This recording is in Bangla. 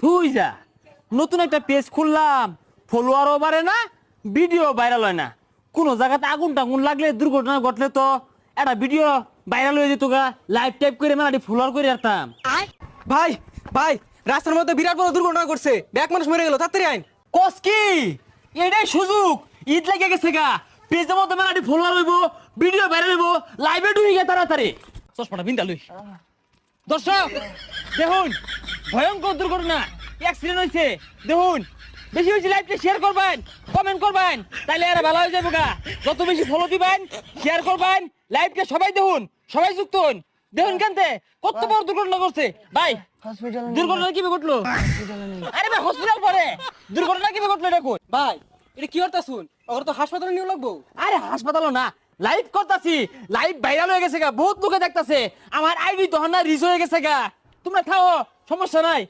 তুই যা নতুন একটা পেজ খুললাম, ফলোয়ারও বাড়ে না, ভিডিও ভাইরাল হয় না। কোন জায়গাতে আগুন টাগুন লাগলে, দুর্ঘটনা ঘটলে তো একটা ভিডিও ভাইরাল হয়ে যেত গা। লাইভ টাইপ করে মেলাটি ফলোয়ার করে রাখতাম। ভাই ভাই, রাস্তার মধ্যে বিরাট বড় দুর্ঘটনা করছে, ব্যাক মানুষ মরে গেল, তাড়াতাড়ি আইন। কস কি এটাই সুযোগ, ঈদ লেগে গেছে গা। পেজের মধ্যে মেলাটি ফলোয়ার হইব, ভিডিও ভাইরাল হইব, লাইভে ঢুকে গে তাড়াতাড়ি। চশমাটা বিন্দা লই। দর্শক দেখুন, ভয়ঙ্কর দুর্ঘটনা, অ্যাক্সিডেন্ট হয়েছে। দেখুন, বেশি বেশি লাইভটা শেয়ার করবেন, কমেন্ট করবেন, তাইলে এরা ভালো হয়ে যাবে গা। যত বেশি ফলো দিবেন, শেয়ার করবেন, লাইভটা সবাই দেখুন, সবাই যুক্ত হন। দেখুন কেনতে কত বড় দুর্ঘটনা করছে ভাই। দুর্ঘটনা কিভাবে ঘটলো? আরে ভাই হসপিটাল পরে দুর্ঘটনা কিভাবে ঘটলো এটা কই? ভাই এটা কি করতা শুন, ওর তো হাসপাতালে নিয়ে লাগবো। আরে হাসপাতালও না, লাইভ করতাছি, লাইভ ভাইরাল হয়ে গেছে গা, বহুত লোকে দেখতাছে। আমার আইডি তখন না রিচ হয়ে গেছে গা। তোমরা থাও, সমস্যা নাই।